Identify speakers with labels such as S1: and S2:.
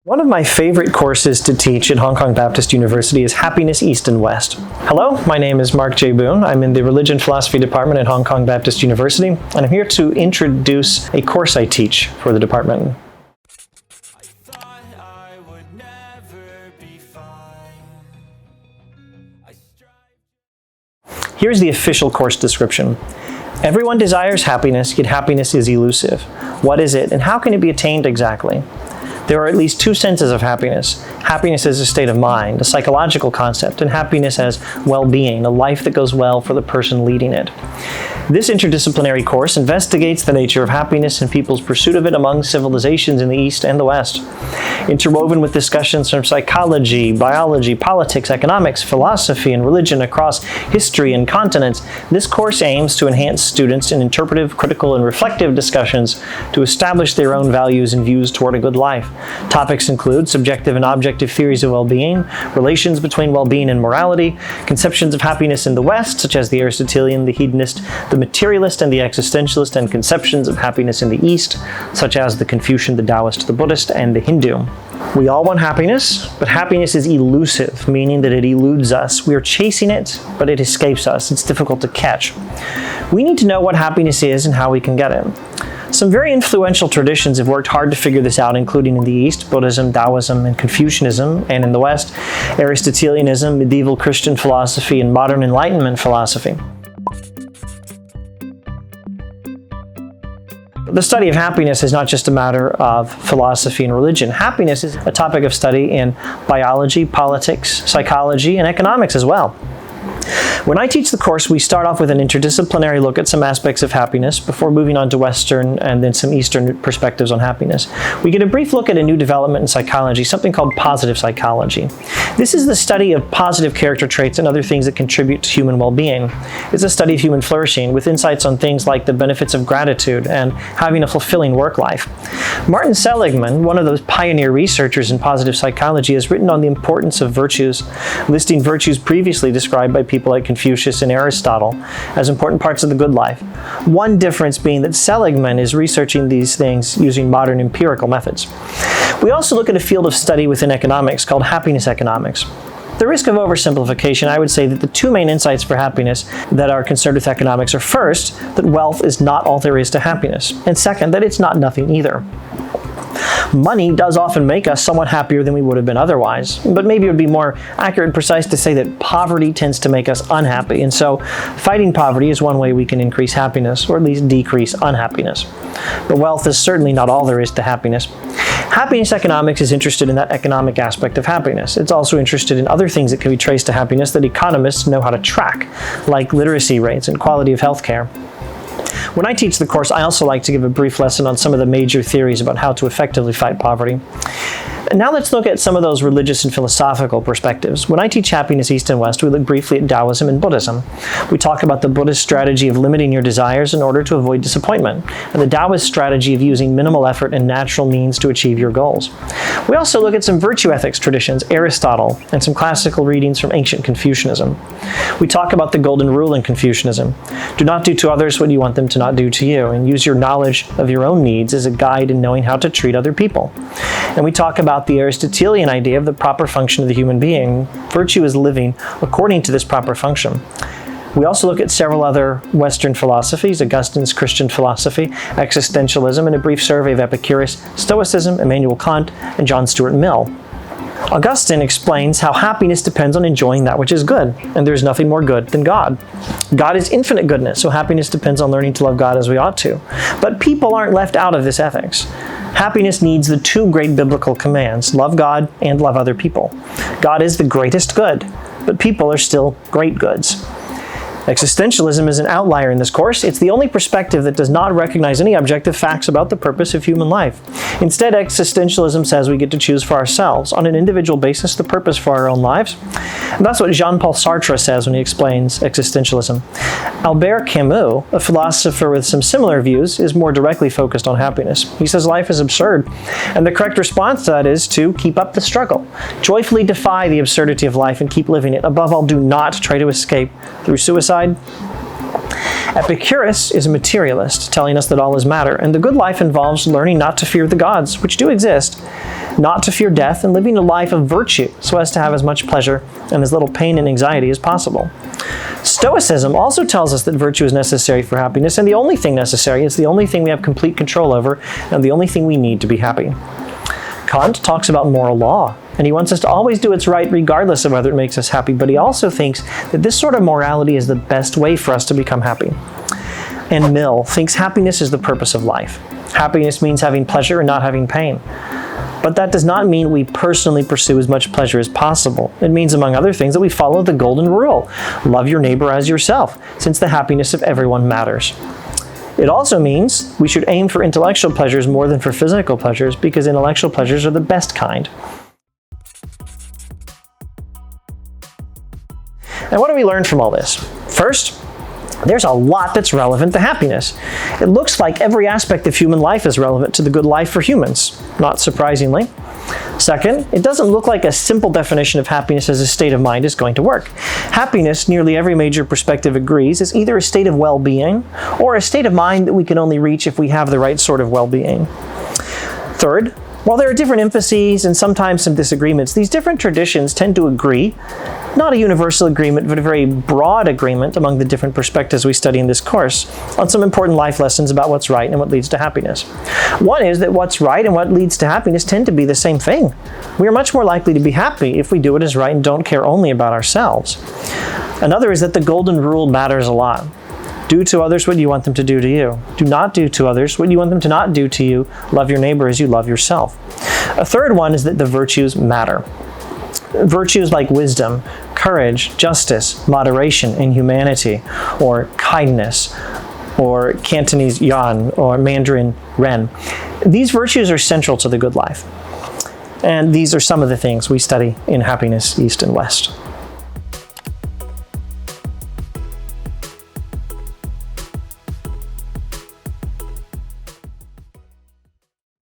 S1: One of my favorite courses to teach at Hong Kong Baptist University is Happiness East and West. Hello, my name is Mark J. Boone. I'm in the Religion Philosophy Department at Hong Kong Baptist University, and I'm here to introduce a course I teach for the department. Here's the official course description. Everyone desires happiness, yet happiness is elusive. What is it, and how can it be attained exactly? There are at least two senses of happiness. Happiness as a state of mind, a psychological concept, and happiness as well-being, a life that goes well for the person leading it. This interdisciplinary course investigates the nature of happiness and people's pursuit of it among civilizations in the East and the West. Interwoven with discussions from psychology, biology, politics, economics, philosophy, and religion across history and continents, this course aims to enhance students in interpretive, critical, and reflective discussions to establish their own values and views toward a good life. Topics include subjective and objective theories of well-being, relations between well-being and morality, conceptions of happiness in the West, such as the Aristotelian, the hedonist, the materialist, and the existentialist, and conceptions of happiness in the East, such as the Confucian, the Taoist, the Buddhist, and the Hindu. We all want happiness, but happiness is elusive, meaning that it eludes us. We are chasing it, but it escapes us. It's difficult to catch. We need to know what happiness is and how we can get it. Some very influential traditions have worked hard to figure this out, including in the East, Buddhism, Taoism, and Confucianism, and in the West, Aristotelianism, medieval Christian philosophy, and modern Enlightenment philosophy. The study of happiness is not just a matter of philosophy and religion. Happiness is a topic of study in biology, politics, psychology, and economics as well. When I teach the course, we start off with an interdisciplinary look at some aspects of happiness before moving on to Western and then some Eastern perspectives on happiness. We get a brief look at a new development in psychology, something called positive psychology. This is the study of positive character traits and other things that contribute to human well-being. It's a study of human flourishing with insights on things like the benefits of gratitude and having a fulfilling work life. Martin Seligman, one of those pioneer researchers in positive psychology, has written on the importance of virtues, listing virtues previously described by people like Confucius and Aristotle as important parts of the good life. One difference being that Seligman is researching these things using modern empirical methods. We also look at a field of study within economics called happiness economics. At the risk of oversimplification, I would say that the two main insights for happiness that are concerned with economics are first, that wealth is not all there is to happiness, and second, that it's not nothing either. Money does often make us somewhat happier than we would have been otherwise, but maybe it would be more accurate and precise to say that poverty tends to make us unhappy, and so fighting poverty is one way we can increase happiness, or at least decrease unhappiness. But wealth is certainly not all there is to happiness. Happiness economics is interested in that economic aspect of happiness. It's also interested in other things that can be traced to happiness that economists know how to track, like literacy rates and quality of health care. When I teach the course, I also like to give a brief lesson on some of the major theories about how to effectively fight poverty. And now let's look at some of those religious and philosophical perspectives. When I teach Happiness East and West, we look briefly at Taoism and Buddhism. We talk about the Buddhist strategy of limiting your desires in order to avoid disappointment, and the Taoist strategy of using minimal effort and natural means to achieve your goals. We also look at some virtue ethics traditions, Aristotle, and some classical readings from ancient Confucianism. We talk about the golden rule in Confucianism. Do not do to others what you want them to not do to you, and use your knowledge of your own needs as a guide in knowing how to treat other people. And we talk about the Aristotelian idea of the proper function of the human being. Virtue is living according to this proper function. We also look at several other Western philosophies, Augustine's Christian philosophy, existentialism, and a brief survey of Epicurus, Stoicism, Immanuel Kant, and John Stuart Mill. Augustine explains how happiness depends on enjoying that which is good, and there is nothing more good than God. God is infinite goodness, so happiness depends on learning to love God as we ought to. But people aren't left out of this ethics. Happiness needs the two great biblical commands, love God and love other people. God is the greatest good, but people are still great goods. Existentialism is an outlier in this course. It's the only perspective that does not recognize any objective facts about the purpose of human life. Instead, existentialism says we get to choose for ourselves, on an individual basis, the purpose for our own lives. And that's what Jean-Paul Sartre says when he explains existentialism. Albert Camus, a philosopher with some similar views, is more directly focused on happiness. He says life is absurd, and the correct response to that is to keep up the struggle. Joyfully defy the absurdity of life and keep living it. Above all, do not try to escape through suicide. Epicurus is a materialist, telling us that all is matter, and the good life involves learning not to fear the gods, which do exist, not to fear death, and living a life of virtue so as to have as much pleasure and as little pain and anxiety as possible. Stoicism also tells us that virtue is necessary for happiness, and the only thing necessary is the only thing we have complete control over, and the only thing we need to be happy. Kant talks about moral law, and he wants us to always do what's right regardless of whether it makes us happy, but he also thinks that this sort of morality is the best way for us to become happy. And Mill thinks happiness is the purpose of life. Happiness means having pleasure and not having pain. But that does not mean we personally pursue as much pleasure as possible. It means, among other things, that we follow the golden rule: love your neighbor as yourself, since the happiness of everyone matters. It also means we should aim for intellectual pleasures more than for physical pleasures, because intellectual pleasures are the best kind. And what do we learn from all this? First, there's a lot that's relevant to happiness. It looks like every aspect of human life is relevant to the good life for humans, not surprisingly. Second, it doesn't look like a simple definition of happiness as a state of mind is going to work. Happiness, nearly every major perspective agrees, is either a state of well-being or a state of mind that we can only reach if we have the right sort of well-being. Third, while there are different emphases and sometimes some disagreements, these different traditions tend to agree, not a universal agreement, but a very broad agreement among the different perspectives we study in this course, on some important life lessons about what's right and what leads to happiness. One is that what's right and what leads to happiness tend to be the same thing. We are much more likely to be happy if we do what is right and don't care only about ourselves. Another is that the golden rule matters a lot. Do to others what you want them to do to you. Do not do to others what you want them to not do to you. Love your neighbor as you love yourself. A third one is that the virtues matter. Virtues like wisdom, courage, justice, moderation, and humanity, or kindness, or Cantonese yan, or Mandarin ren. These virtues are central to the good life. And these are some of the things we study in Happiness East and West.